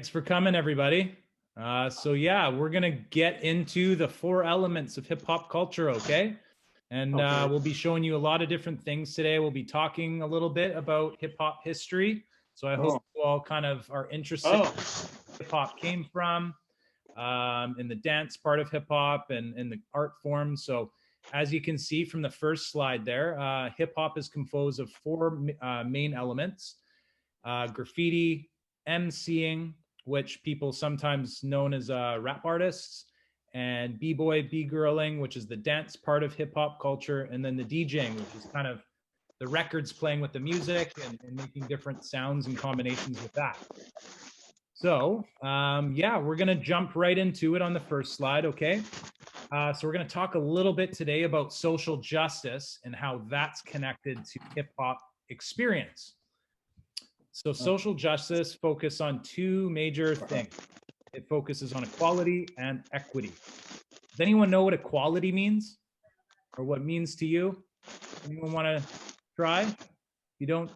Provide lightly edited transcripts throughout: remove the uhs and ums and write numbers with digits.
Thanks for coming, everybody. So yeah, we're gonna get into the four elements of hip hop culture, okay? And we'll be showing you a lot of different things today. We'll be talking a little bit about hip hop history. So I hope you all kind of are interested in where hip hop came from, in the dance part of hip hop and in the art form. So as you can see from the first slide there, hip hop is composed of four main elements: graffiti, MCing, which people sometimes known as rap artists, and b-boy, b-girling, which is the dance part of hip hop culture, and then the DJing, which is kind of the records playing with the music and making different sounds and combinations with that. So yeah, we're gonna jump right into it on the first slide, okay? So we're gonna talk a little bit today about social justice and how that's connected to hip hop experience. So social justice focuses on two major things. It focuses on equality and equity. Does anyone know what equality means or what it means to you? Anyone want to try? If you don't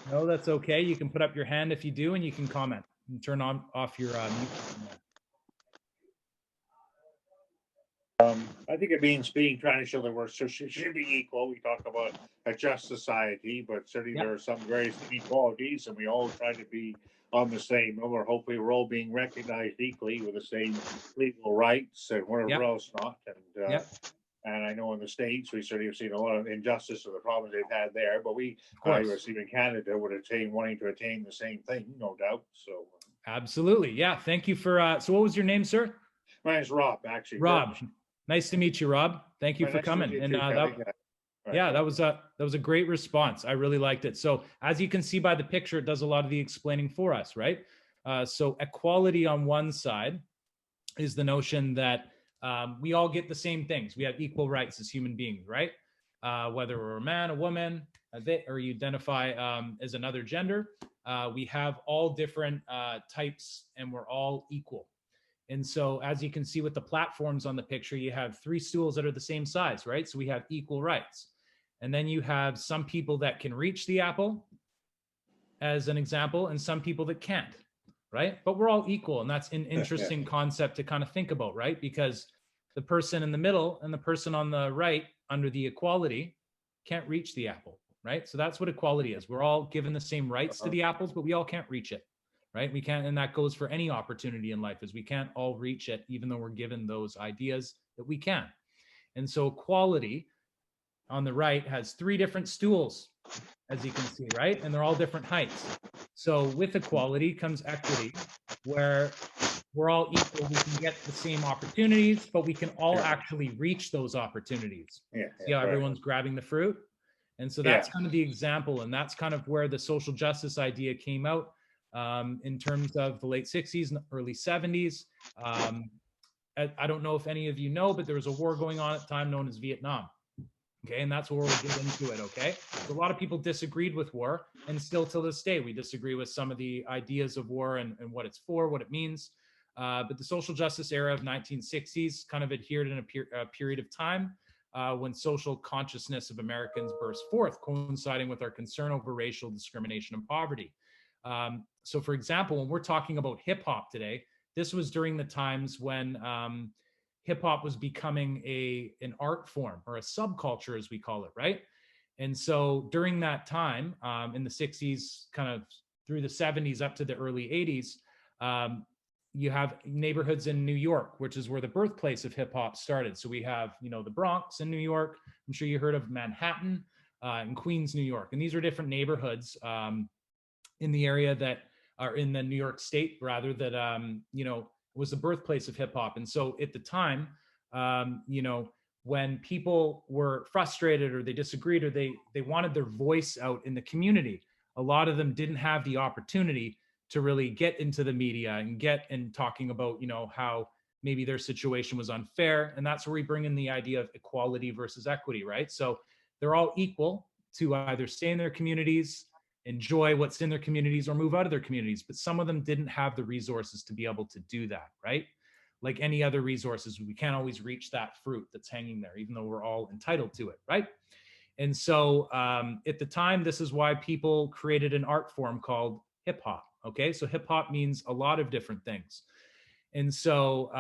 know, that's okay. You can put up your hand if you do, and you can comment and turn off your mute. I think it means trying to show that we're should be equal. We talk about a just society, but certainly there are some various inequalities, and we all try to be on the same. Or hopefully, we're all being recognized equally with the same legal rights and whatever else not. And I know in the States, we certainly have seen a lot of injustice of the problems they've had there. But we, even Canada, would attain wanting to attain the same thing, no doubt. So absolutely, yeah. Thank you for. So, what was your name, sir? My name's Rob. Actually, Rob. Nice to meet you, Rob. Thank you for coming. And that was a great response. I really liked it. So as you can see by the picture, it does a lot of the explaining for us, right? So equality on one side is the notion that we all get the same things. We have equal rights as human beings, right? Whether we're a man, a woman, or you identify as another gender, we have all different types and we're all equal. And so as you can see with the platforms on the picture, you have three stools that are the same size, right? So we have equal rights. And then you have some people that can reach the apple, as an example, and some people that can't, right? But we're all equal. And that's an interesting concept to kind of think about, right? Because the person in the middle and the person on the right under the equality can't reach the apple, right? So that's what equality is. We're all given the same rights to the apples, but we all can't reach it. Right? We can't, and that goes for any opportunity in life, is we can't all reach it, even though we're given those ideas that we can. And so equality on the right has three different stools, as you can see, right? And they're all different heights. So with equality comes equity, where we're all equal. We can get the same opportunities, but we can all actually reach those opportunities. See how everyone's grabbing the fruit? And so that's kind of the example, and that's kind of where the social justice idea came out. In terms of the late 60s and early 70s. I don't know if any of you know, but there was a war going on at the time known as Vietnam. Okay, and that's where we'll get into it, okay? So a lot of people disagreed with war, and still to this day, we disagree with some of the ideas of war and what it's for, what it means. But the social justice era of 1960s kind of adhered in a period of time when social consciousness of Americans burst forth, coinciding with our concern over racial discrimination and poverty. So for example, when we're talking about hip hop today, this was during the times when hip hop was becoming an art form or a subculture, as we call it, right? And so during that time, in the 60s, kind of through the 70s up to the early 80s, you have neighborhoods in New York, which is where the birthplace of hip hop started. So we have, the Bronx in New York. I'm sure you heard of Manhattan and Queens, New York. And these are different neighborhoods in the area that are in the New York State, rather, that, was the birthplace of hip hop. And so at the time, when people were frustrated or they disagreed or they wanted their voice out in the community, a lot of them didn't have the opportunity to really get into the media and get in talking about, how maybe their situation was unfair. And that's where we bring in the idea of equality versus equity, right? So they're all equal to either stay in their communities, enjoy what's in their communities, or move out of their communities. But some of them didn't have the resources to be able to do that, right? Like any other resources, we can't always reach that fruit that's hanging there, even though we're all entitled to it, right? And so at the time, this is why people created an art form called hip hop, Okay, so hip hop means a lot of different things. And so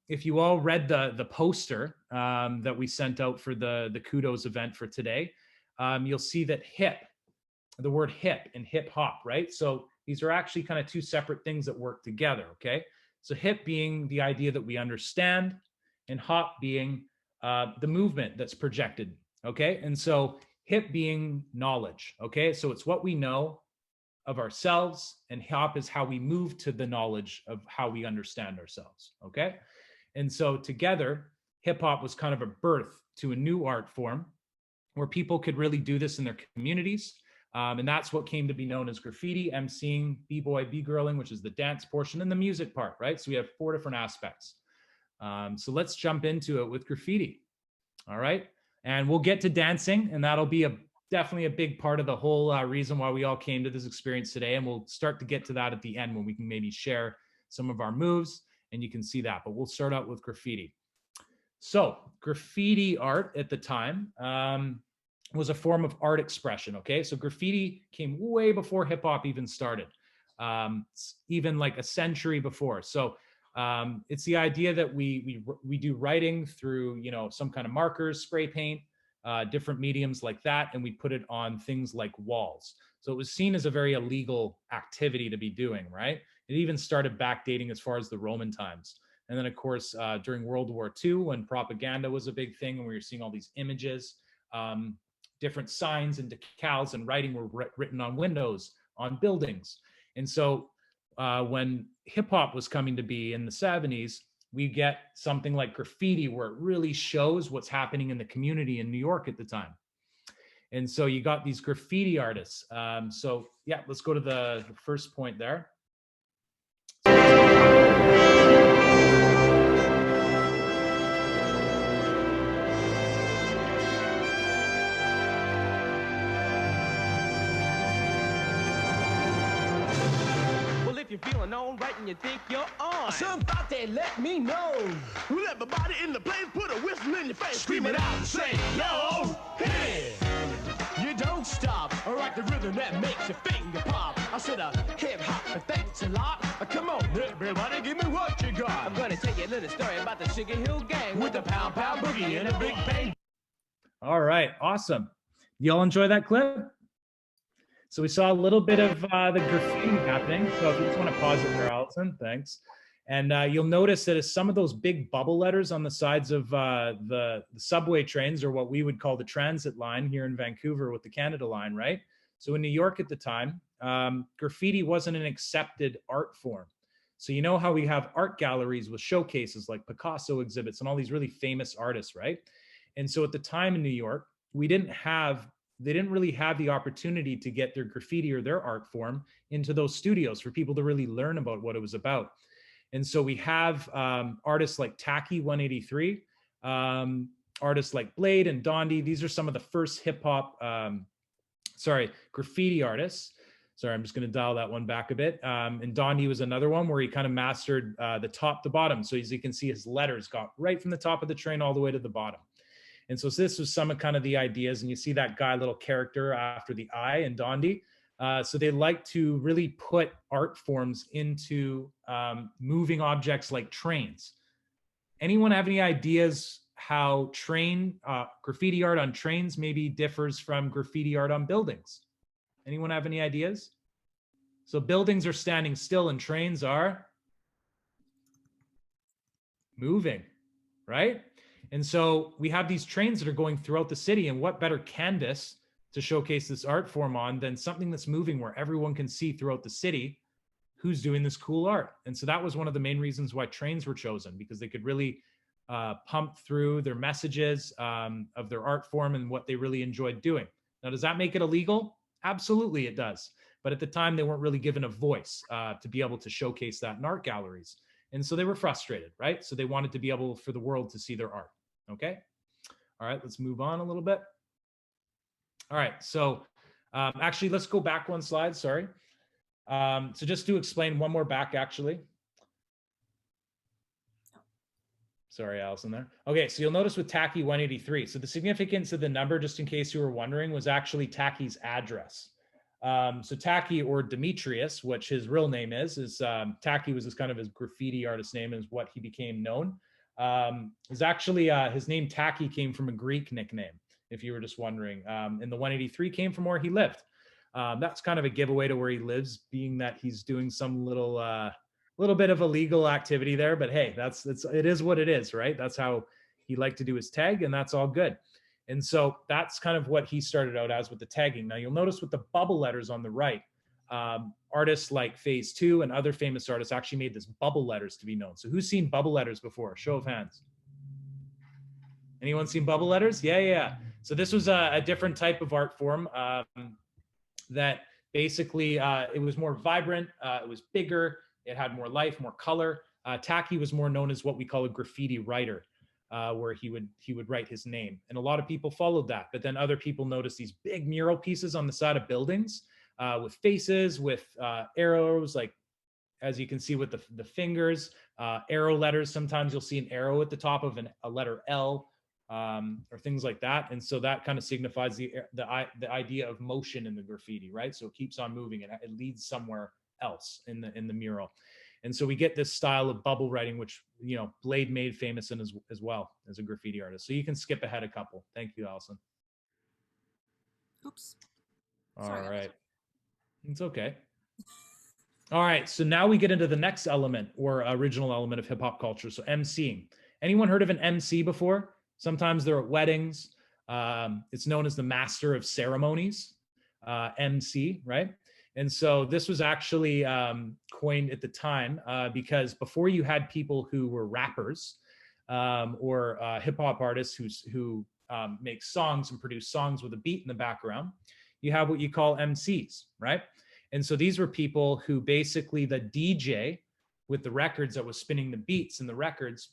if you all read the poster that we sent out for the kudos event for today, you'll see that the word hip and hip hop, right? So these are actually kind of two separate things that work together, okay? So hip being the idea that we understand, and hop being the movement that's projected, okay? And so hip being knowledge, okay? So it's what we know of ourselves, and hop is how we move to the knowledge of how we understand ourselves, okay? And so together, hip hop was kind of a birth to a new art form where people could really do this in their communities. And that's what came to be known as graffiti, emceeing, b-boy, b-girling, which is the dance portion, and the music part, right? So we have 4 different aspects. So let's jump into it with graffiti. All right. And we'll get to dancing, and that'll be definitely a big part of the whole reason why we all came to this experience today. And we'll start to get to that at the end when we can maybe share some of our moves and you can see that. But we'll start out with graffiti. So graffiti art at the time was a form of art expression. Okay. So graffiti came way before hip hop even started, even like a century before. So it's the idea that we do writing through, some kind of markers, spray paint, different mediums like that, and we put it on things like walls. So it was seen as a very illegal activity to be doing, right? It even started backdating as far as the Roman times. And then, of course, during World War II, when propaganda was a big thing, and we were seeing all these images, different signs and decals and writing were written on windows, on buildings. And so when hip hop was coming to be in the 70s, we get something like graffiti, where it really shows what's happening in the community in New York at the time. And so you got these graffiti artists. So yeah, let's go to the first point there. You're feeling on right and you think you're on. Somebody let me know. Well, everybody in the place put a whistle in your face. Scream it out and say, yo, hey. You don't stop. I rock the rhythm that makes your finger pop. I said hip hop, thanks a lot. Come on, everybody, give me what you got. I'm gonna tell you a little story about the Sugar Hill Gang with the pound pound boogie and a big bang. All right, awesome. Y'all enjoy that clip? So we saw a little bit of the graffiti happening. So if you just want to pause it there, Allison, thanks. And you'll notice that some of those big bubble letters on the sides of the subway trains, or what we would call the transit line here in Vancouver with the Canada line, right? So in New York at the time, graffiti wasn't an accepted art form. So you know how we have art galleries with showcases like Picasso exhibits and all these really famous artists, right? And so at the time in New York, they didn't really have the opportunity to get their graffiti or their art form into those studios for people to really learn about what it was about. And so we have artists like Tacky 183, artists like Blade and Dondi. These are some of the first hip hop, graffiti artists. Sorry, I'm just going to dial that one back a bit. And Dondi was another one where he kind of mastered the top to bottom. So as you can see, his letters got right from the top of the train all the way to the bottom. And so this was some of kind of the ideas, and you see that guy little character after the I in Dondi. So they like to really put art forms into moving objects like trains. Anyone have any ideas how graffiti art on trains maybe differs from graffiti art on buildings? Anyone have any ideas? So buildings are standing still and trains are moving, right? And so we have these trains that are going throughout the city, and what better canvas to showcase this art form on than something that's moving where everyone can see throughout the city who's doing this cool art. And so that was one of the main reasons why trains were chosen, because they could really pump through their messages of their art form and what they really enjoyed doing. Now, does that make it illegal? Absolutely it does. But at the time, they weren't really given a voice to be able to showcase that in art galleries. And so they were frustrated, right? So they wanted to be able for the world to see their art, okay? All right, let's move on a little bit. All right, so actually, let's go back one slide, sorry. So just to explain one more back, actually. Sorry, Allison there. Okay, so you'll notice with Tacky 183, so the significance of the number, just in case you were wondering, was actually Tacky's address. So Tacky, or Demetrius, which his real name is Tacky was his kind of his graffiti artist name, is what he became known. Is actually his name Tacky came from a Greek nickname, if you were just wondering. And the 183 came from where he lived. That's kind of a giveaway to where he lives, being that he's doing some little bit of illegal activity there. But hey, it is what it is, right? That's how he liked to do his tag, and that's all good. And so that's kind of what he started out as with the tagging. Now you'll notice with the bubble letters on the right, artists like Phase 2 and other famous artists actually made this bubble letters to be known. So who's seen bubble letters before? Show of hands. Anyone seen bubble letters? Yeah. So this was a different type of art form that basically it was more vibrant, it was bigger, it had more life, more color. Tacky was more known as what we call a graffiti writer. Where he would write his name, and a lot of people followed that. But then other people noticed these big mural pieces on the side of buildings with faces, with arrows, like as you can see with the fingers, arrow letters. Sometimes you'll see an arrow at the top of a letter L, or things like that. And so that kind of signifies the idea of motion in the graffiti, right? So it keeps on moving and it leads somewhere else in the mural. And so we get this style of bubble writing, which, Blade made famous in as well as a graffiti artist. So you can skip ahead a couple. Thank you, Allison. Oops. All Sorry, right. It's okay. All right. So now we get into the next element or original element of hip hop culture. So MCing. Anyone heard of an MC before? Sometimes they're at weddings. It's known as the master of ceremonies, MC, right? And so this was actually coined at the time because before you had people who were rappers or hip hop artists who make songs and produce songs with a beat in the background, you have what you call MCs, right? And so these were people who basically the DJ with the records that was spinning the beats and the records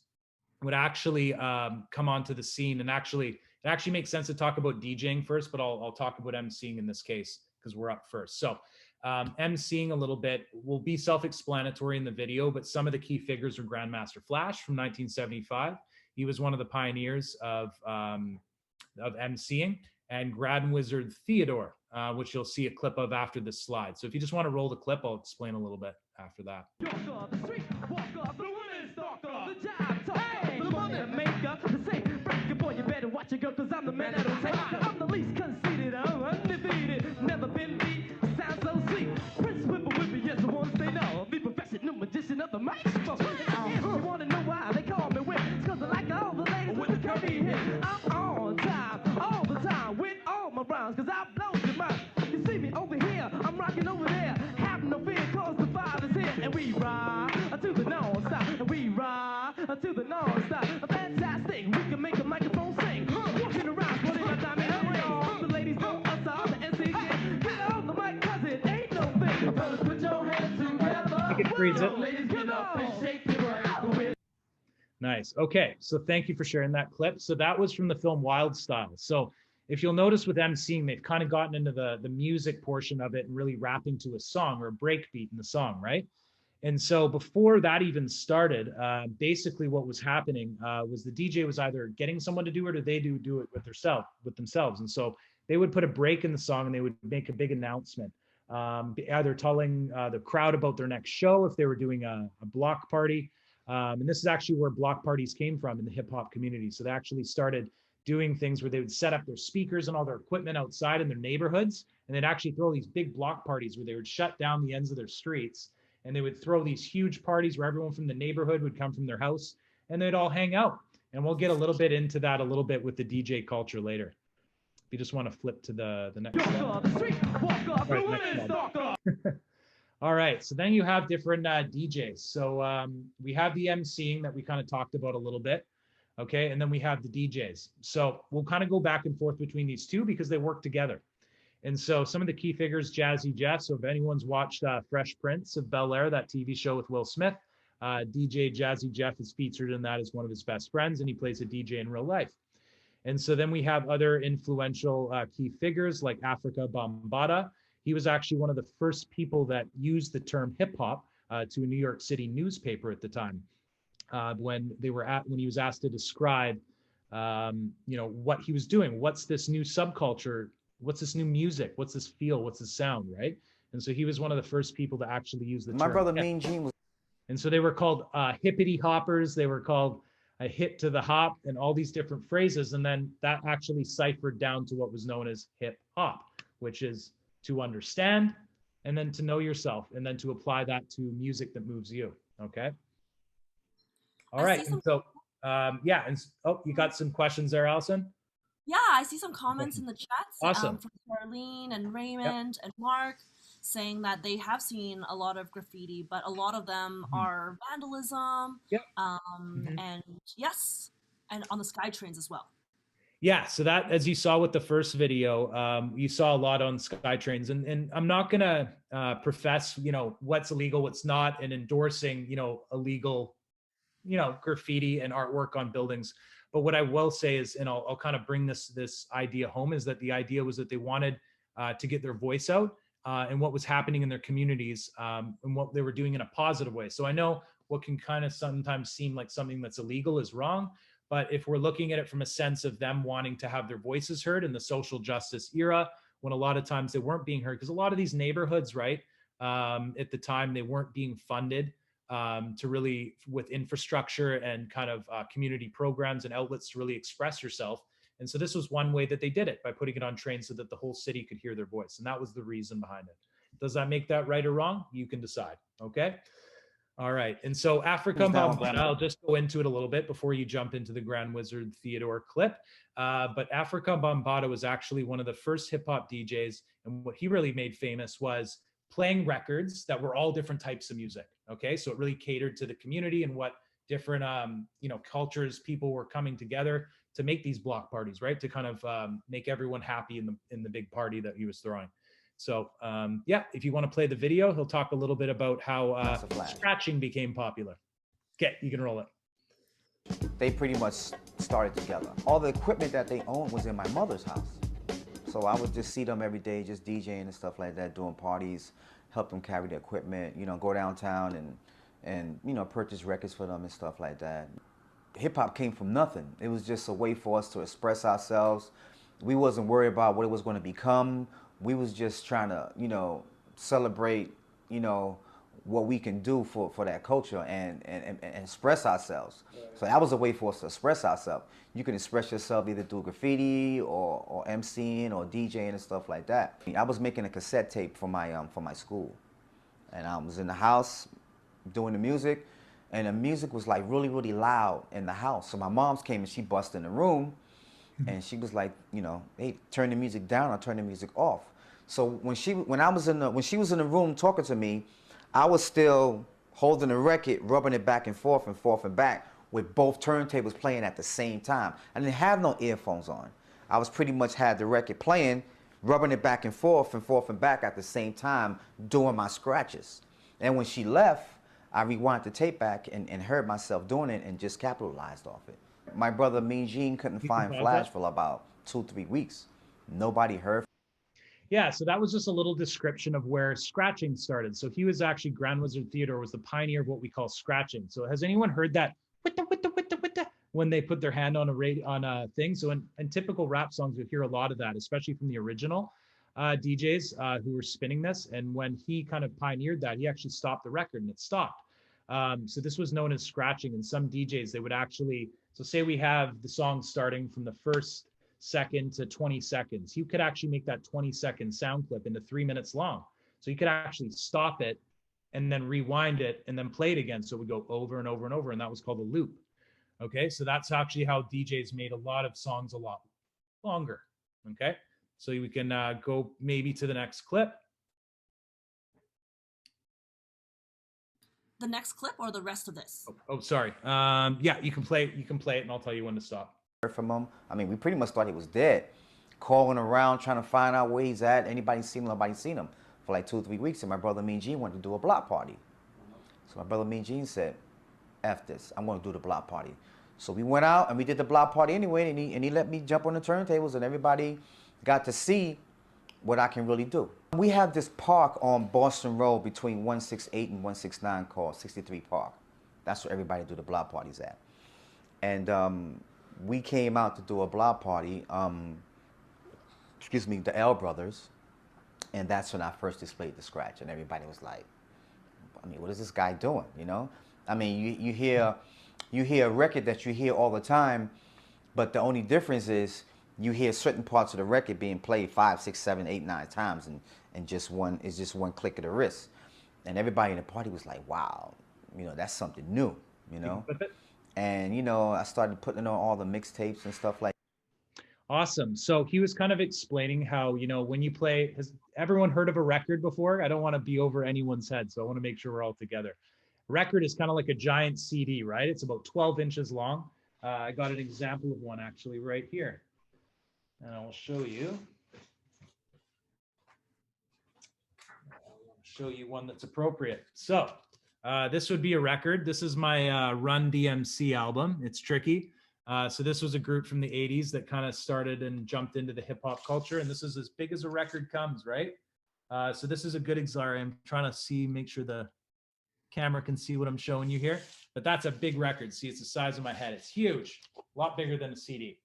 would actually come onto the scene. And it actually makes sense to talk about DJing first, but I'll talk about MCing in this case because we're up first. So MCing a little bit will be self-explanatory in the video, but some of the key figures are Grandmaster Flash from 1975. He was one of the pioneers of MCing, and Grand Wizard Theodore, which you'll see a clip of after this slide. So if you just want to roll the clip, I'll explain a little bit after that. Watch it go, cause I'm the man that'll take. I'm the least conceited, I'm undefeated, never been beat, sound so sweet. Prince Whipper, yes, the one say no. The professional magician of the microphone. If you wanna know why they call me Whip, it's cause I like all the ladies with the curvy hair. I'm on time, all the time, with all my rhymes, cause I blow your mind. You see me over here, I'm rocking over there. Have no fear, cause the father's here. And we ride to the non-stop, and we ride to the non-stop. Fantastic, we can make a microphone sing. Walking around, putting my diamond ring. The ladies know us all, the NC. Get on the mic, cause it ain't no thing. Fellas, put your hands together. You can freeze it. Ladies, get up and shake it right. Nice. Okay. So thank you for sharing that clip. So that was from the film Wild Style. So if you'll notice with MCing, they've kind of gotten into the music portion of it and really rapping to a song or a break beat in the song, right? And so before that even started, basically what was happening was the DJ was either getting someone to do it or they do it with themselves. And so they would put a break in the song and they would make a big announcement, either telling the crowd about their next show if they were doing a block party. And this is actually where block parties came from in the hip hop community. So they actually started doing things where they would set up their speakers and all their equipment outside in their neighborhoods. And they'd actually throw these big block parties where they would shut down the ends of their streets. And they would throw these huge parties where everyone from the neighborhood would come from their house and they'd all hang out. And we'll get a little bit into that a little bit with the DJ culture later. If you just want to flip to the next slide. All right, so then you have different DJs. So we have the MCing that we kind of talked about a little bit. Okay, and then we have the DJs. So we'll kind of go back and forth between these two because they work together. And so some of the key figures, Jazzy Jeff. So if anyone's watched Fresh Prince of Bel-Air, that TV show with Will Smith, DJ Jazzy Jeff is featured in that as one of his best friends, and he plays a DJ in real life. And so then we have other influential key figures like Africa Bambaataa. He was actually one of the first people that used the term hip hop to a New York City newspaper at the time. When he was asked to describe, what he was doing, what's this new subculture what's this new music? What's this feel? What's this sound, right? And so he was one of the first people to actually use the term. My brother Mean Gene was. And so they were called hippity hoppers. They were called a hip to the hop and all these different phrases. And then that actually ciphered down to what was known as hip hop, which is to understand and then to know yourself and then to apply that to music that moves you. Okay. All right. And so, yeah. And oh, you got some questions there, Allison? Yeah, I see some comments in the chats. Awesome. From Charlene and Raymond and Mark saying that they have seen a lot of graffiti, but a lot of them are vandalism. And yes, and on the sky trains as well. Yeah, so that, as you saw with the first video, you saw a lot on sky trains, and I'm not gonna profess, what's illegal, what's not, and endorsing, illegal, graffiti and artwork on buildings. But what I will say is, and I'll kind of bring this idea home, is that the idea was that they wanted to get their voice out and what was happening in their communities and what they were doing in a positive way. So I know what can kind of sometimes seem like something that's illegal is wrong. But if we're looking at it from a sense of them wanting to have their voices heard in the social justice era, when a lot of times they weren't being heard, because a lot of these neighborhoods, right, at the time, they weren't being funded to really, with infrastructure and kind of community programs and outlets to really express yourself. And so this was one way that they did it, by putting it on trains so that the whole city could hear their voice. And that was the reason behind it. Does that make that right or wrong? You can decide, okay? All right, and so Africa Bambaataa, I'll just go into it a little bit before you jump into the Grand Wizard Theodore clip. But Africa Bambaataa was actually one of the first hip hop DJs, and what he really made famous was playing records that were all different types of music. Okay, so it really catered to the community and what different cultures, people were coming together to make these block parties, right? To kind of make everyone happy in the big party that he was throwing. So yeah, if you want to play the video, he'll talk a little bit about how scratching became popular. Okay, you can roll it. They pretty much started together. All the equipment that they owned was in my mother's house. So I would just see them every day, just DJing and stuff like that, doing parties, help them carry the equipment, go downtown and purchase records for them and stuff like that. Hip hop came from nothing. It was just a way for us to express ourselves. We wasn't worried about what it was going to become. We was just trying to, celebrate, what we can do for that culture and express ourselves. Yeah. So that was a way for us to express ourselves. You can express yourself either through graffiti or MCing or DJing and stuff like that. I was making a cassette tape for my school, and I was in the house doing the music, and the music was like really, really loud in the house. So my mom's came and she busted in the room. And she was like, hey, turn the music down or turn the music off. So when she was in the room talking to me, I was still holding the record, rubbing it back and forth and back with both turntables playing at the same time. I didn't have no earphones on. I was pretty much had the record playing, rubbing it back and forth and back at the same time, doing my scratches. And when she left, I rewound the tape back and heard myself doing it and just capitalized off it. My brother Mean Gene couldn't find Flash for about 2-3 weeks. Nobody heard. Yeah, so that was just a little description of where scratching started. So he was actually, Grand Wizard Theodore was the pioneer of what we call scratching. So has anyone heard that when they put their hand on a thing? So in typical rap songs, you'll hear a lot of that, especially from the original DJs who were spinning this. And when he kind of pioneered that, he actually stopped the record and it stopped. So this was known as scratching, and some DJs, they would actually, so say we have the song starting from the first second to 20 seconds. You could actually make that 20-second sound clip into 3 minutes long. So you could actually stop it and then rewind it and then play it again. So it would go over and over and over, and that was called a loop. Okay, so that's actually how DJs made a lot of songs a lot longer. Okay, so we can go maybe to the next clip. The next clip or the rest of this? Oh, sorry. Yeah, you can play it and I'll tell you when to stop. From him. I mean, we pretty much thought he was dead. Calling around, trying to find out where he's at. Anybody seen him? Nobody seen him for like 2 or 3 weeks. And my brother Mean Gene wanted to do a block party. So my brother Mean Gene said, F this, I'm going to do the block party. So we went out and we did the block party anyway, and he let me jump on the turntables, and everybody got to see what I can really do. We have this park on Boston Road between 168 and 169 called 63 Park. That's where everybody do the block parties at. And we came out to do a block party. excuse me, the L Brothers, and that's when I first displayed the scratch, and everybody was like, I mean, what is this guy doing, you know? I mean, you hear a record that you hear all the time, but the only difference is you hear certain parts of the record being played 5, 6, 7, 8, 9 times, and just one click of the wrist. And everybody in the party was like, wow, you know, that's something new, you know? And, you know, I started putting on all the mixtapes and stuff like that. Awesome. So he was kind of explaining how, you know, when you play, has everyone heard of a record before? I don't want to be over anyone's head, so I want to make sure we're all together. Record is kind of like a giant CD, right? It's about 12 inches long. I got an example of one actually right here. And I'll show you. Show you one that's appropriate. So this would be a record. This is my Run DMC album. It's Tricky. So this was a group from the 80s that kind of started and jumped into the hip hop culture. And this is as big as a record comes, right? So this is a good example. I'm trying to make sure the camera can see what I'm showing you here. But that's a big record. See, it's the size of my head. It's huge, a lot bigger than a CD.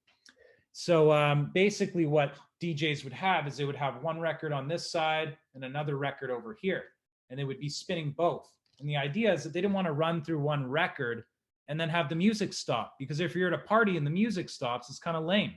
So basically what DJs would have is they would have one record on this side and another record over here, and they would be spinning both. And the idea is that they didn't want to run through one record and then have the music stop, because if you're at a party and the music stops, it's kind of lame.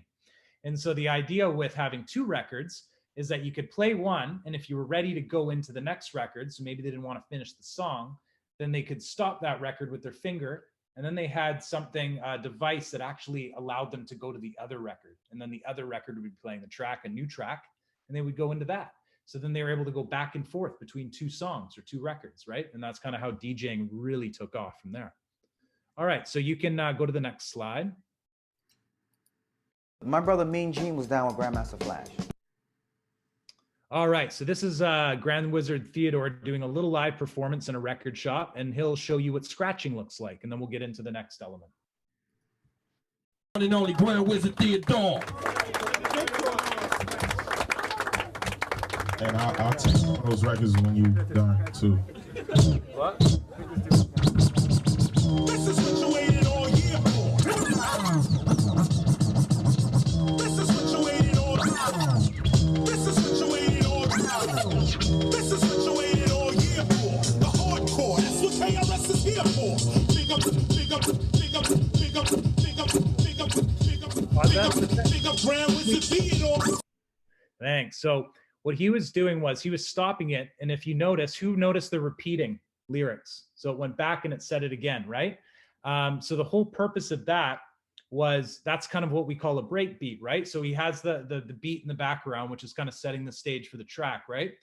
And so the idea with having two records is that you could play one, and if you were ready to go into the next record, so maybe they didn't want to finish the song, then they could stop that record with their finger. And then they had something, a device that actually allowed them to go to the other record. And then the other record would be playing the track, a new track, and they would go into that. So then they were able to go back and forth between two songs or two records, right? And that's kind of how DJing really took off from there. All right, so you can go to the next slide. My brother Mean Gene was down with Grandmaster Flash. All right, so this is Grand Wizard Theodore doing a little live performance in a record shop, and he'll show you what scratching looks like, and then we'll get into the next element. One and only Grand Wizard Theodore. And I'll take those records when you're done, too. What? This is what you waited all year for. This is what you waited all year for. This is what you waited all year for. This is what you waited all year for. The hardcore, that's what KRS is here for. Big up, big up, big up, big up, big up, big up, big up, big up, Grand Wizard Theodore. Thanks. So what he was doing was he was stopping it. And if you notice, who noticed the repeating lyrics? So it went back and it said it again, right? So the whole purpose of that was, that's kind of what we call a break beat, right? So he has the beat in the background, which is kind of setting the stage for the track, right?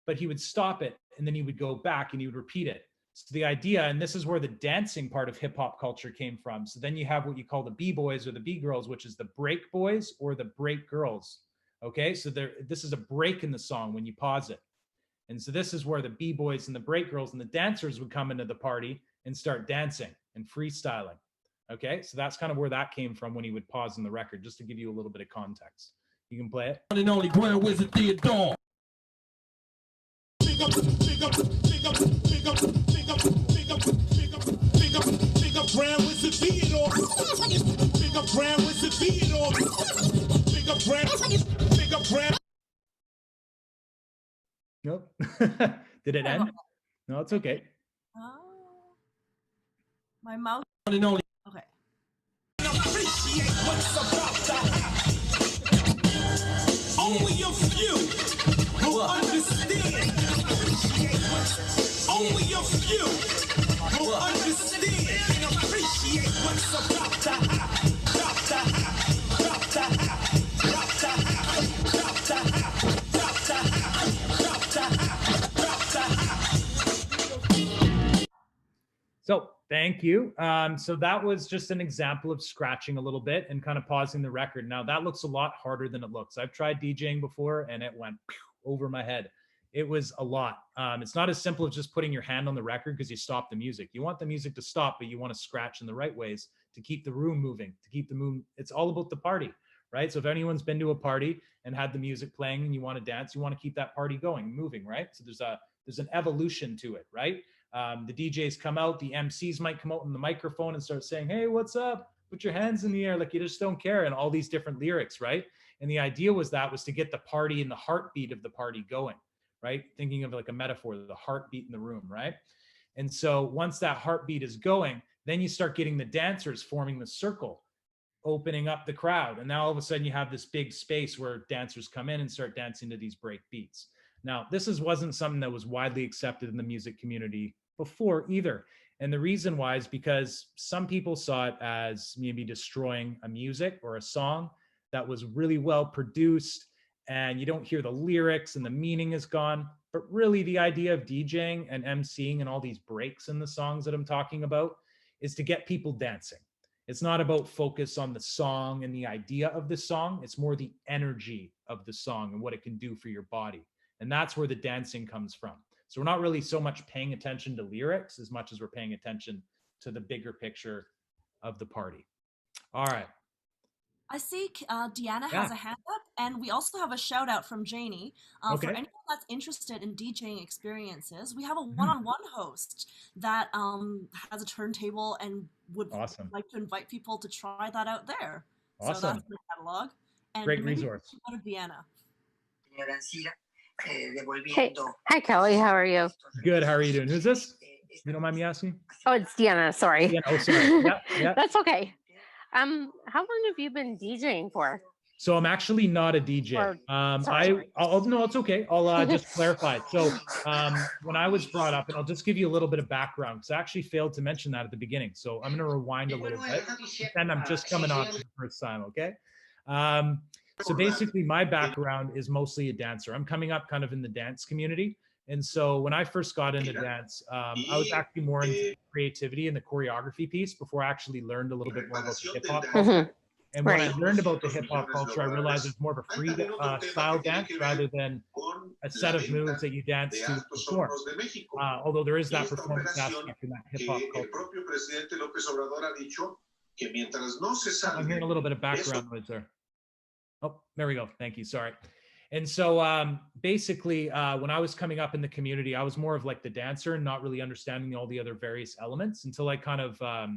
But he would stop it and then he would go back and he would repeat it. So the idea, and this is where the dancing part of hip hop culture came from. So then you have what you call the B-boys or the B-girls, which is the break boys or the break girls. Okay, so this is a break in the song when you pause it. And so this is where the B-boys and the break girls and the dancers would come into the party and start dancing and freestyling. Okay, so that's kind of where that came from when he would pause in the record, just to give you a little bit of context. You can play it. One and only Grand Wizard Theodore. Big up, big up, big up, big up, big up, big up, big up, big up, big up, Grand Wizard Theodore. Big up Grand Wizard Theodore. Big up Grand, big up Grand. Nope. Did it end? No, it's okay. Oh, my mouth. One and only. Okay. Appreciate what's about to happen. Only a few will understand. Appreciate what's. Only a few will understand and appreciate what's about to happen. About to happen. About to happen. About to happen. About to happen. About to happen. About to happen. About to happen. So thank you. So that was just an example of scratching a little bit and kind of pausing the record. Now that looks a lot harder than it looks. I've tried DJing before and it went over my head. It was a lot. It's not as simple as just putting your hand on the record because you stop the music. You want the music to stop, but you want to scratch in the right ways to keep the room moving, to keep the moon. It's all about the party, right? So if anyone's been to a party and had the music playing and you want to dance, you want to keep that party going, moving, right? So there's an evolution to it, right? The DJs come out, the MCs might come out on the microphone and start saying, hey, what's up? Put your hands in the air, like you just don't care, and all these different lyrics, right? And the idea was to get the party and the heartbeat of the party going, right? Thinking of like a metaphor, the heartbeat in the room, right? And so once that heartbeat is going, then you start getting the dancers forming the circle, opening up the crowd. And now all of a sudden you have this big space where dancers come in and start dancing to these break beats. Now, wasn't something that was widely accepted in the music community before either. And the reason why is because some people saw it as maybe destroying a music or a song that was really well produced, and you don't hear the lyrics and the meaning is gone. But really the idea of DJing and MCing and all these breaks in the songs that I'm talking about is to get people dancing. It's not about focus on the song and the idea of the song. It's more the energy of the song and what it can do for your body. And that's where the dancing comes from. So we're not really so much paying attention to lyrics as much as we're paying attention to the bigger picture of the party. All right. I see Deanna has a hand up, and we also have a shout out from Janie. For anyone that's interested in DJing experiences, we have a one-on-one host that has a turntable and would like to invite people to try that out there. So that's the catalog. And great resource. Go to Deanna. Hey, hi Kelly, how are you? Good. How are you doing? Who's this? You don't mind me asking? Oh, it's Deanna. Sorry. Deanna. Oh, sorry. Yeah. That's okay. How long have you been DJing for? So I'm actually not a DJ. No, it's okay. I'll just clarify. So when I was brought up, and I'll just give you a little bit of background, because I actually failed to mention that at the beginning. So I'm going to rewind a little bit, and I'm just coming on for the first time, okay? So basically my background is mostly a dancer. I'm coming up kind of in the dance community. And so when I first got into dance, I was actually more into creativity and the choreography piece before I actually learned a little bit more about the hip hop culture. And when I learned about the hip hop culture, I realized it's more of a free style dance rather than a set of moves that you dance to perform. Although there is that performance aspect in that hip hop culture. I'm hearing a little bit of background noise there. Oh, there we go. Thank you. Sorry. And so basically, when I was coming up in the community, I was more of like the dancer and not really understanding all the other various elements until I kind of, I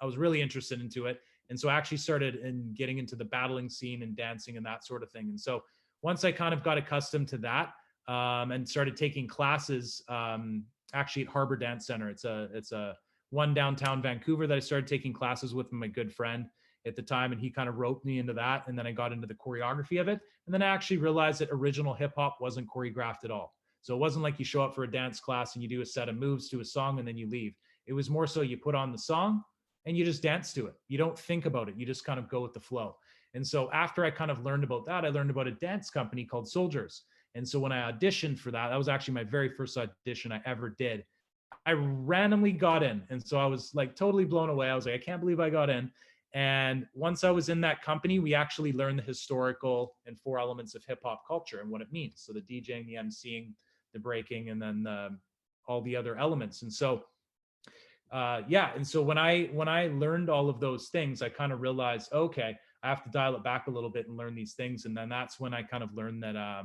was really interested into it. And so I actually started getting into the battling scene and dancing and that sort of thing. And so once I kind of got accustomed to that and started taking classes, actually at Harbor Dance Center, it's a one downtown Vancouver that I started taking classes with my good friend at the time, and he kind of roped me into that, and then I got into the choreography of it, and then I actually realized that original hip hop wasn't choreographed at all. So it wasn't like you show up for a dance class and you do a set of moves to a song and then you leave. It was more so you put on the song and you just dance to it. You don't think about it. You just kind of go with the flow. And so after I kind of learned about that, I learned about a dance company called Soldiers. And so when I auditioned for that, that was actually my very first audition I ever did. I randomly got in, and so I was like totally blown away. I was like, I can't believe I got in. And once I was in that company, we actually learned the historical and 4 elements of hip hop culture and what it means. So the DJing, the MCing, the breaking, and then all the other elements. And so, and so when I learned all of those things, I kind of realized, okay, I have to dial it back a little bit and learn these things. And then that's when I kind of learned that,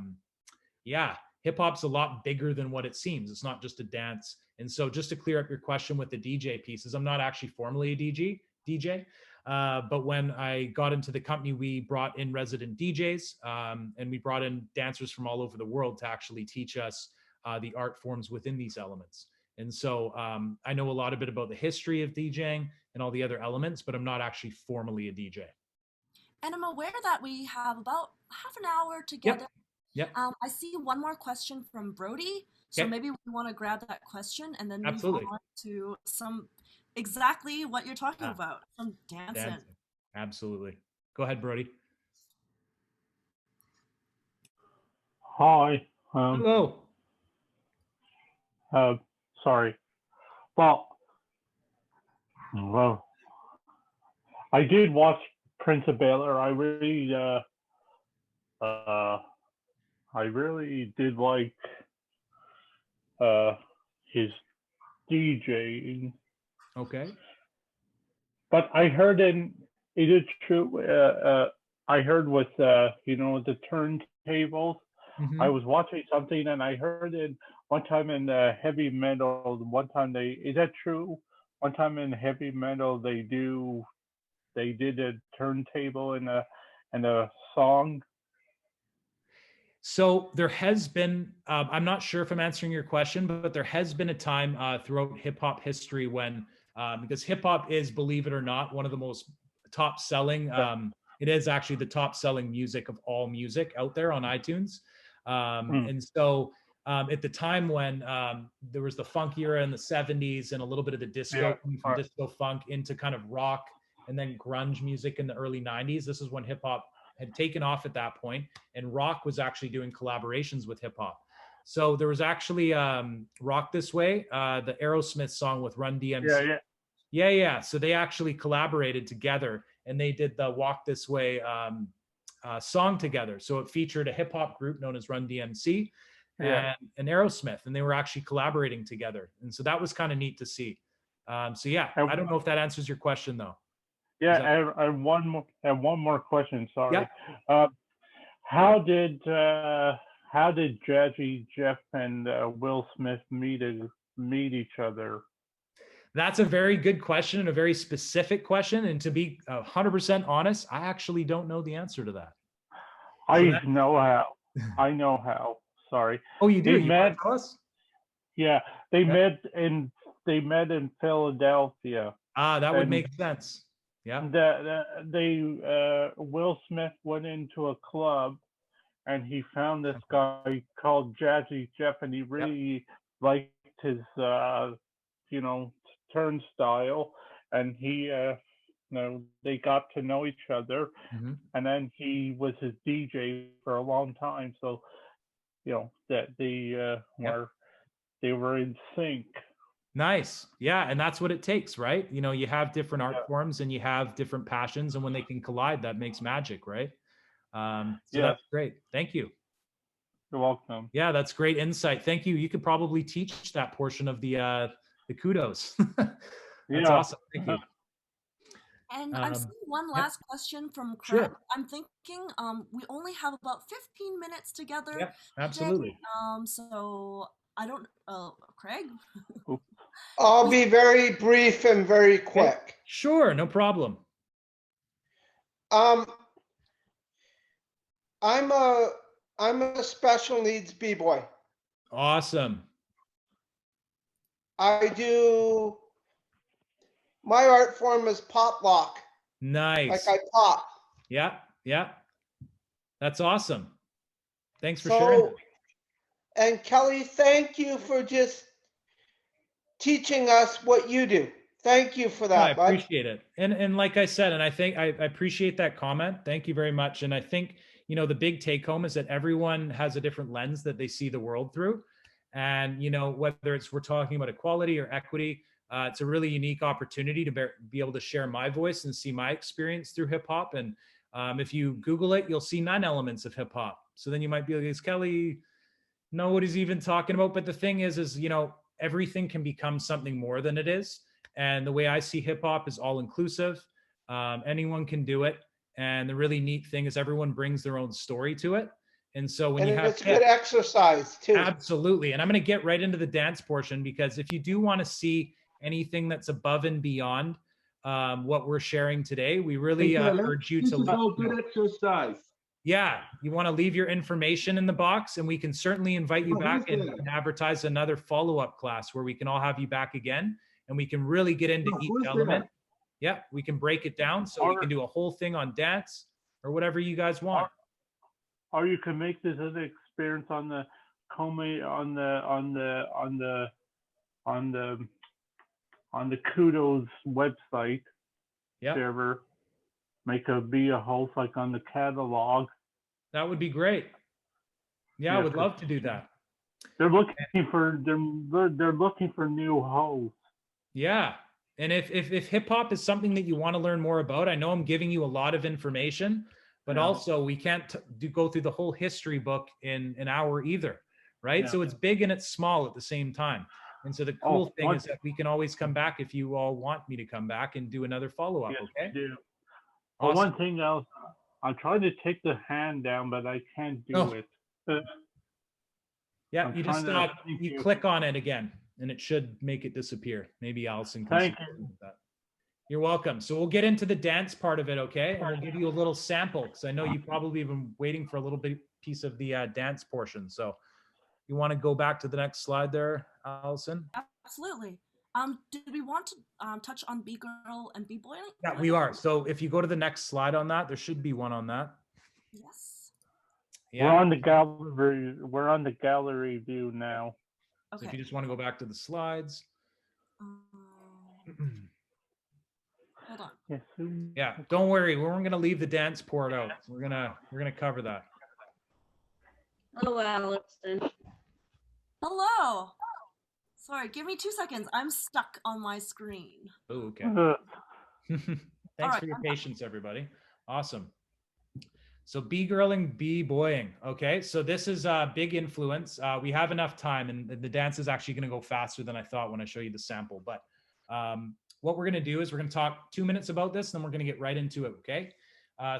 hip hop's a lot bigger than what it seems. It's not just a dance. And so just to clear up your question with the DJ pieces, I'm not actually formally a DJ. But when I got into the company, we brought in resident DJs and we brought in dancers from all over the world to actually teach us the art forms within these elements. And so I know a lot of bit about the history of DJing and all the other elements, but I'm not actually formally a DJ. And I'm aware that we have about half an hour together. Yep. I see one more question from Brody. So maybe we want to grab that question and then move on to exactly what you're talking about from dancing. Absolutely. Go ahead, Brody. Hi. Hello. Sorry. Well, I did watch Prince of Bel-Air. I really did like his DJing. Okay. But I heard, and it is true, I heard with, the turntables, I was watching something and I heard it one time in heavy metal, is that true? One time in heavy metal, they did a turntable and a song? So there has been, I'm not sure if I'm answering your question, but there has been a time throughout hip hop history when, because hip hop is, believe it or not, one of the most top selling, it is actually the top selling music of all music out there on iTunes. And so at the time when there was the funk era in the 70s and a little bit of the disco, from disco funk into kind of rock and then grunge music in the early 90s, this is when hip hop had taken off at that point, and rock was actually doing collaborations with hip hop. So there was actually Rock This Way, the Aerosmith song with Run DMC. Yeah. So they actually collaborated together, and they did the Walk This Way song together. So it featured a hip hop group known as Run DMC and Aerosmith, and they were actually collaborating together. And so that was kind of neat to see. So yeah, I don't know if that answers your question though. Yeah, and one more question. Sorry. Yeah. How did Jazzy Jeff and Will Smith meet each other? That's a very good question and a very specific question. And to be 100% honest, I actually don't know the answer to that. I know how. Sorry. Oh, you do? They you met. Want to tell us? Yeah, they met in Philadelphia. That would make sense. Yeah. Will Smith went into a club, and he found this guy called Jazzy Jeff, and he really liked his turnstile, and he they got to know each other, and then he was his DJ for a long time. So that they were in sync. Nice. Yeah. And that's what it takes, right? You have different art forms and you have different passions, and when they can collide, that makes magic, right? So that's great. Thank you. You're welcome. Yeah, that's great insight. Thank you. You could probably teach that portion of the kudos. That's awesome. Thank you. And I'm seeing one last question from Craig. Sure. I'm thinking we only have about 15 minutes together. Yep, absolutely. Today. So I don't Craig? I'll be very brief and very quick. Sure, no problem. I'm a special needs b-boy. Awesome. My art form is pop lock. Nice. Like I pop. Yeah. That's awesome. Thanks for sharing. And Kelly, thank you for just teaching us what you do. Thank you for that. I appreciate it. And like I said, and I think I appreciate that comment. Thank you very much. And I think, the big take home is that everyone has a different lens that they see the world through. And, whether we're talking about equality or equity, it's a really unique opportunity to be able to share my voice and see my experience through hip hop. And if you Google it, you'll see 9 elements of hip hop. So then you might be like, is Kelly know what he's even talking about? But the thing is, everything can become something more than it is. And the way I see hip hop is all inclusive. Anyone can do it. And the really neat thing is everyone brings their own story to it. And so when it's good exercise too. Absolutely. And I'm going to get right into the dance portion, because if you do want to see anything that's above and beyond what we're sharing today, we really urge you to good exercise. Yeah, you want to leave your information in the box, and we can certainly invite you back and advertise another follow-up class where we can all have you back again, and we can really get into each element. Yeah, we can break it down, so we can do a whole thing on dance or whatever you guys want. Or you can make this as an experience on the Kudos website server. Be a host like on the catalog. That would be great. Yeah, I would love to do that. They're looking for new hosts. Yeah. And if hip hop is something that you want to learn more about, I know I'm giving you a lot of information, but also we can't go through the whole history book in an hour either, right? Yeah. So it's big and it's small at the same time. And so the cool thing is that we can always come back if you all want me to come back and do another follow-up, okay? Do. Awesome. One thing else, I'm trying to take the hand down, but I can't do it. Yeah, you just you click on it again, and it should make it disappear. Maybe Allison can Thank you. That. You're welcome. So we'll get into the dance part of it, okay? And we'll give you a little sample because I know you've probably been waiting for a little bit piece of the dance portion. So you want to go back to the next slide there, Allison? Absolutely. Do we want to touch on B-girl and B-boy? Yeah, we are. So if you go to the next slide on that, there should be one on that. Yes. Yeah. We're on the gallery. We're on the gallery view now. Okay. So if you just want to go back to the slides. Hold on. Yes. Yeah, don't worry. We're going to leave the dance part out. We're gonna cover that. Hello, Allison. Hello. Sorry, give me 2 seconds. I'm stuck on my screen. Oh, okay. Thanks right, for your patience, everybody. Awesome. So B-girling, B-boying. Okay, so this is a big influence. We have enough time, and the dance is actually going to go faster than I thought when I show you the sample. But what we're going to do is we're going to talk 2 minutes about this, and then we're going to get right into it, okay?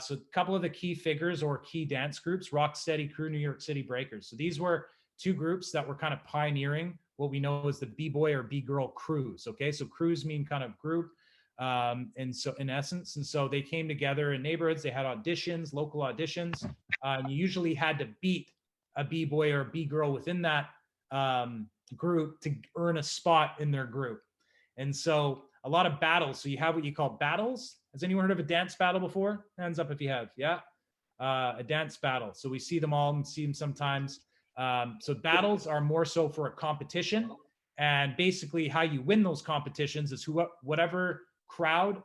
So a couple of the key figures or key dance groups, Rocksteady Crew, New York City Breakers. So these were two groups that were kind of pioneering what we know as the B-boy or B-girl crews, okay? So crews mean kind of group, and so in essence, and so they came together in neighborhoods, they had auditions, local auditions, and you usually had to beat a B-boy or a B-girl within that group to earn a spot in their group. And so a lot of battles. So you have what you call battles. Has anyone heard of a dance battle before? Hands up if you have. Yeah. A dance battle. So we see them all and see them sometimes. So battles are more so for a competition. And basically how you win those competitions is whatever crowd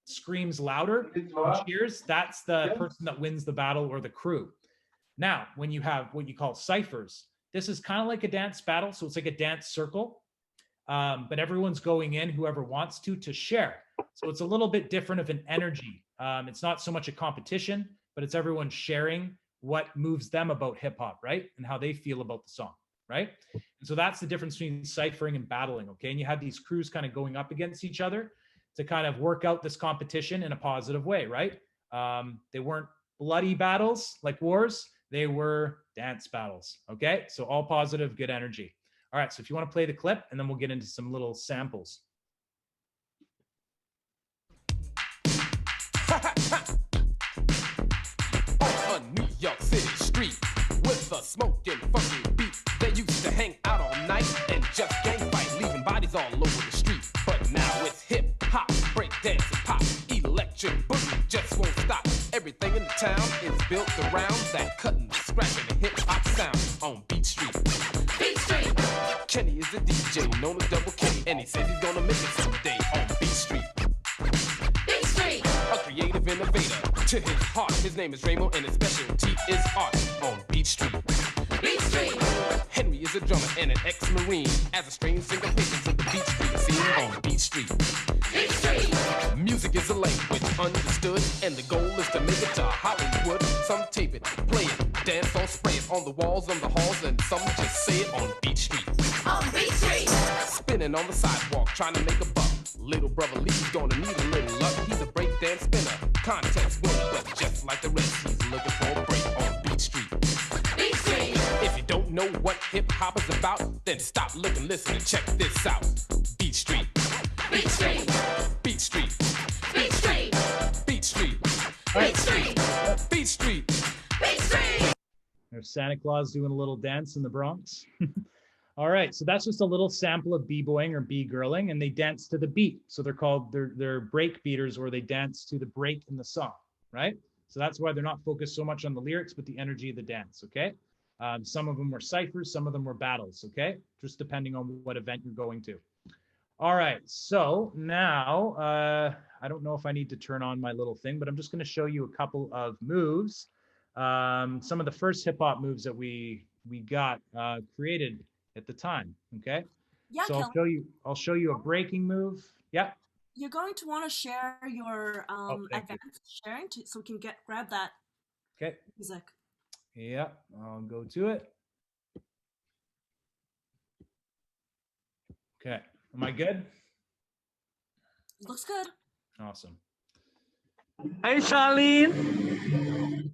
screams louder and cheers, that's the person that wins the battle or the crew. Now, when you have what you call ciphers, this is kind of like a dance battle. So it's like a dance circle. But everyone's going in, whoever wants to share. So it's a little bit different of an energy. It's not so much a competition, but it's everyone sharing what moves them about hip hop, right? And how they feel about the song, right? And so that's the difference between ciphering and battling, okay? And you have these crews kind of going up against each other to kind of work out this competition in a positive way, right? They weren't bloody battles like wars, they were dance battles, okay? So all positive, good energy. All right, so if you want to play the clip, and then we'll get into some little samples. On a New York City street with a smoking funky beat, they used to hang out all night and just gang fight, leaving bodies all over the street. But now it's hip hop, break dance, and pop, electric boogie just won't stop. Everything in the town is built around that cutting, scratching, and hip hop sound on Beat Street. Beat Street. Kenny is the DJ known as Double K, and he says he's gonna make it someday on Beat Street. Beat Street. A creative innovator to his heart. His name is Ramo, and his specialty is art on Beat Street. Beat Street. Henry is a drummer and an ex-Marine. As a strange singer, patience of the Beat Street scene on Beat Street. Beat Street. Music is a language understood, and the goal is to make it to Hollywood. Some tape it, play it, dance or spray it on the walls, on the halls, and some just say it on Beat Street. On Beat Street. Spinning on the sidewalk, trying to make a buck. Little brother Lee's gonna need a little luck. He's a breakdance spinner, contest winner, but just like the rest, he's looking for a break on Beat Street. Beat Street. If you don't know what hip hop is about, then stop, look, and listen and check this out. Beat Street. Beat Street. Beat Street. Beat Street. Beat Street. Beat Street. Beat Street. Beat Street. There's Santa Claus doing a little dance in the Bronx. All right, so that's just a little sample of b-boying or b-girling, and they dance to the beat. So they're break beaters, or they dance to the break in the song, right? So that's why they're not focused so much on the lyrics, but the energy of the dance, okay? Some of them were ciphers, some of them were battles, okay? Just depending on what event you're going to. All right, so now, I don't know if I need to turn on my little thing, but I'm just gonna show you a couple of moves. Some of the first hip hop moves that we got created at the time, okay? Yeah, so Kelly. I'll show you a breaking move. Yeah. You're going to want to share your advanced sharing so we can grab that music. Yeah, I'll go to it. Okay, am I good? Looks good. Awesome. Hi, Charlene.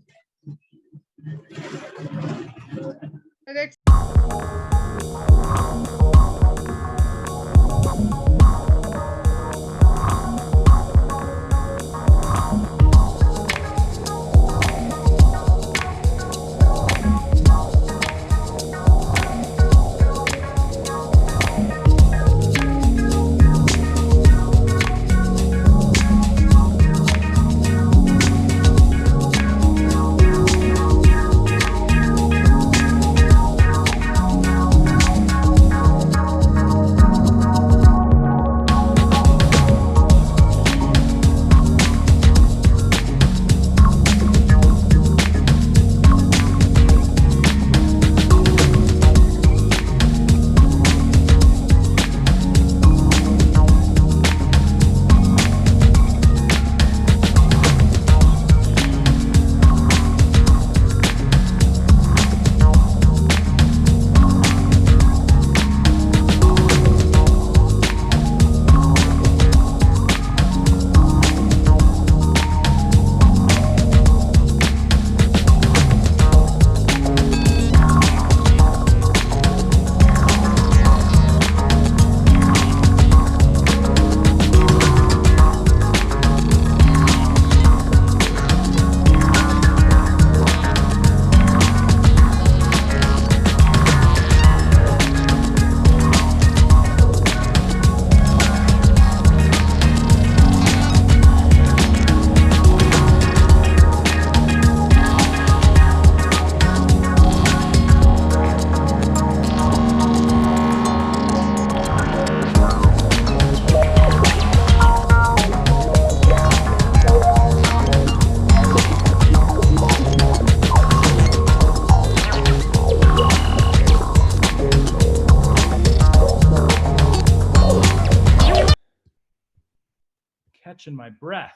catching my breath.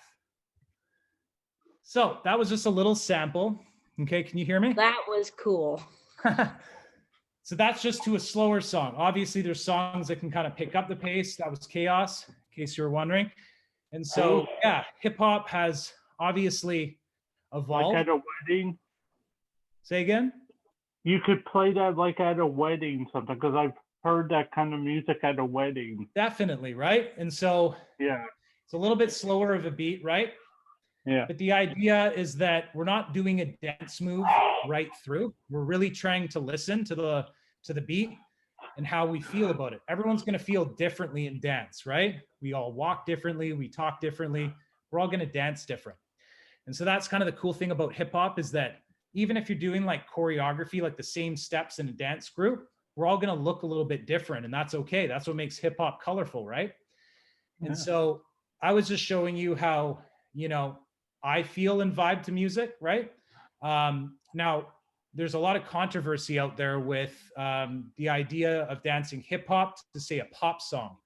So that was just a little sample. Okay, can you hear me? That was cool. So that's just to a slower song. Obviously, there's songs that can kind of pick up the pace. That was Chaos, in case you were wondering. And so, yeah, hip hop has obviously evolved. Like at a wedding? Say again? You could play that like at a wedding something, because I've heard that kind of music at a wedding. Definitely, right? And so, yeah, it's a little bit slower of a beat, right? Yeah. But the idea is that we're not doing a dance move right through. We're really trying to listen to the beat and how we feel about it. Everyone's going to feel differently in dance, right? We all walk differently, we talk differently, we're all going to dance different. And so that's kind of the cool thing about hip hop, is that even if you're doing like choreography, like the same steps in a dance group, we're all going to look a little bit different, and that's okay. That's what makes hip hop colorful, right? Yeah. And so I was just showing you how, you know, I feel and vibe to music, right? Now, there's a lot of controversy out there with the idea of dancing hip hop to, say, a pop song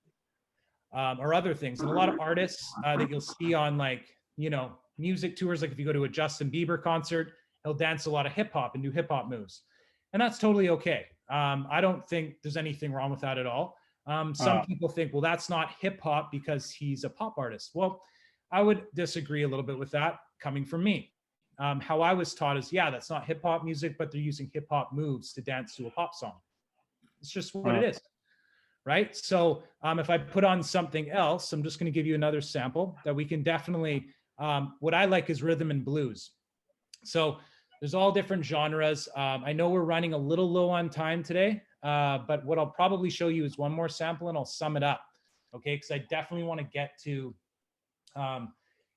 or other things. And a lot of artists that you'll see on, like, you know, music tours, like if you go to a Justin Bieber concert, he'll dance a lot of hip hop and do hip hop moves. And that's totally okay. I don't think there's anything wrong with that at all. Some people think, well, that's not hip hop because he's a pop artist. Well, I would disagree a little bit with that coming from me. How I was taught is, yeah, that's not hip hop music, but they're using hip hop moves to dance to a pop song. It's just what it is, right? So if I put on something else, I'm just going to give you another sample that we can definitely, what I like is rhythm and blues. So there's all different genres. I know we're running a little low on time today, but what I'll probably show you is one more sample and I'll sum it up, okay? Because I definitely want to get to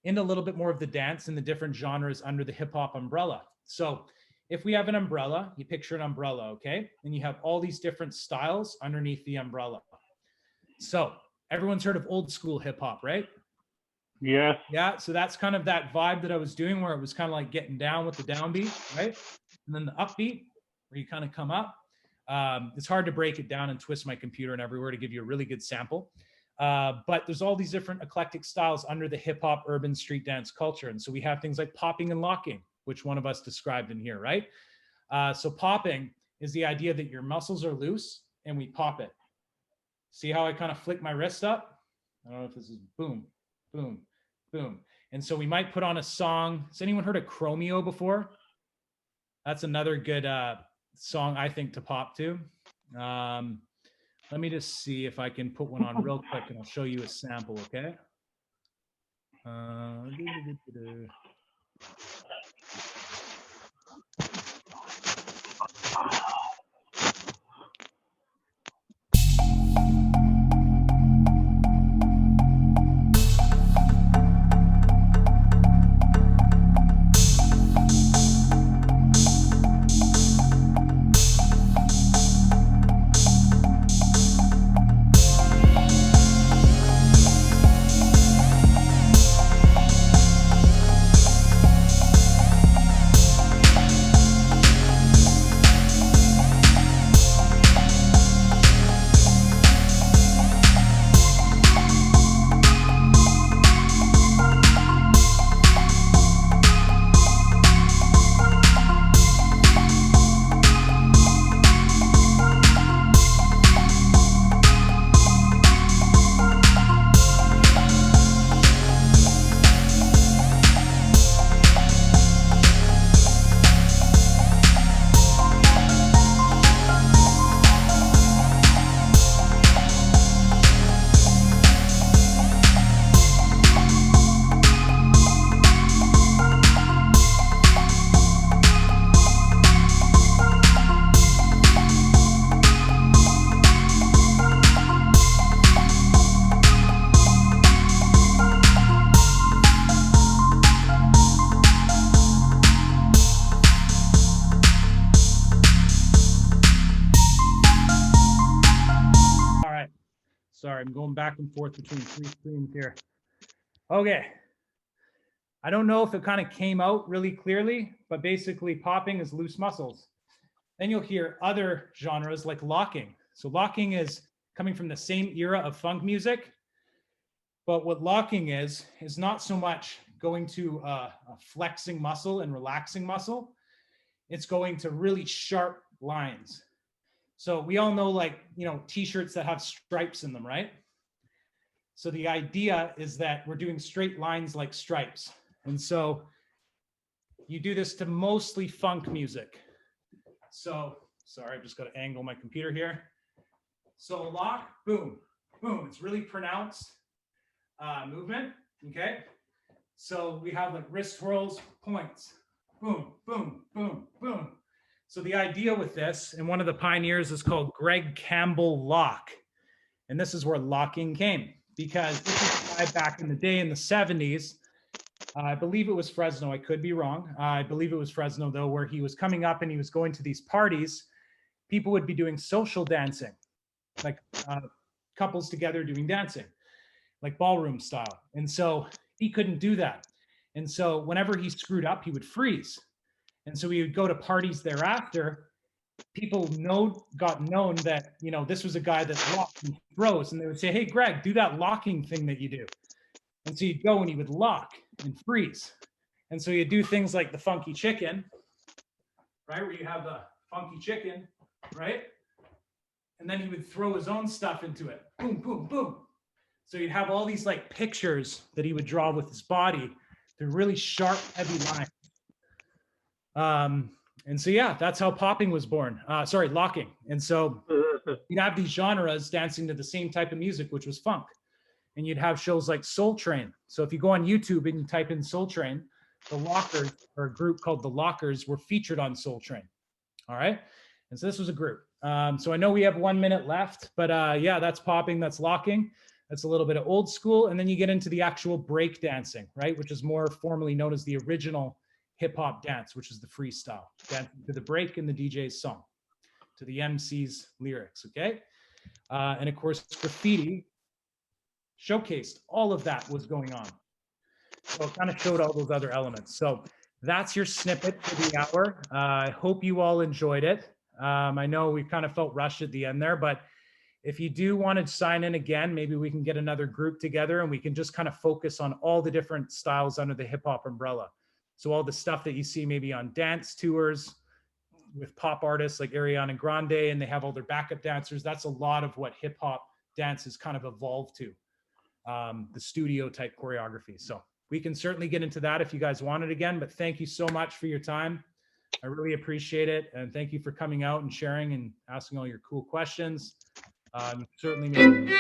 into a little bit more of the dance and the different genres under the hip hop umbrella. So if we have an umbrella, you picture an umbrella, okay? And you have all these different styles underneath the umbrella. So everyone's heard of old school hip hop, right? Yes. Yeah, so that's kind of that vibe that I was doing, where it was kind of like getting down with the downbeat, right? And then the upbeat, where you kind of come up. It's hard to break it down and twist my computer and everywhere to give you a really good sample. But there's all these different eclectic styles under the hip hop urban street dance culture. And so we have things like popping and locking, which one of us described in here, right? So popping is the idea that your muscles are loose and we pop it. See how I kind of flick my wrist up? I don't know if this is boom, boom, boom. And so we might put on a song. Has anyone heard of Chromeo before? That's another good song, I think, to pop to. Let me just see if I can put one on real quick and I'll show you a sample, okay? Sorry, I'm going back and forth between 3 screens here. Okay. I don't know if it kind of came out really clearly, but basically popping is loose muscles. Then you'll hear other genres like locking. So locking is coming from the same era of funk music. But what locking is not so much going to a flexing muscle and relaxing muscle. It's going to really sharp lines. So we all know, like, you know, t-shirts that have stripes in them, right? So the idea is that we're doing straight lines like stripes. And so you do this to mostly funk music. So, sorry, I've just got to angle my computer here. So lock, boom, boom. It's really pronounced movement, okay? So we have like wrist twirls, points, boom, boom, boom, boom. So the idea with this, and one of the pioneers is called Greg Campbell Lock. And this is where locking came, because this is a guy back in the day in the 70s. I believe it was Fresno. I could be wrong. I believe it was Fresno, though, where he was coming up and he was going to these parties. People would be doing social dancing, like couples together doing dancing, like ballroom style. And so he couldn't do that. And so whenever he screwed up, he would freeze. And so he would go to parties thereafter. People got known that, you know, this was a guy that locked and froze. And they would say, hey, Greg, do that locking thing that you do. And so you'd go and he would lock and freeze. And so you'd do things like the funky chicken, right? Where you have the funky chicken, right? And then he would throw his own stuff into it. Boom, boom, boom. So you'd have all these like pictures that he would draw with his body. They're really sharp, heavy lines. And so, yeah, that's how popping was born. Locking. And so you'd have these genres dancing to the same type of music, which was funk. And you'd have shows like Soul Train. So if you go on YouTube and you type in Soul Train, the Lockers, or a group called the Lockers, were featured on Soul Train. All right. And so this was a group. So I know we have 1 minute left, but yeah, that's popping, that's locking. That's a little bit of old school. And then you get into the actual break dancing, right? Which is more formally known as the original hip hop dance, which is the freestyle, dancing to the break in the DJ's song, to the MC's lyrics, okay? And of course, graffiti showcased all of that was going on. So it kind of showed all those other elements. So that's your snippet for the hour. I hope you all enjoyed it. I know we kind of felt rushed at the end there, but if you do want to sign in again, maybe we can get another group together and we can just kind of focus on all the different styles under the hip hop umbrella. So all the stuff that you see maybe on dance tours with pop artists like Ariana Grande, and they have all their backup dancers. That's a lot of what hip hop dance has kind of evolved to, the studio type choreography. So we can certainly get into that if you guys want it again, but thank you so much for your time. I really appreciate it. And thank you for coming out and sharing and asking all your cool questions. Certainly.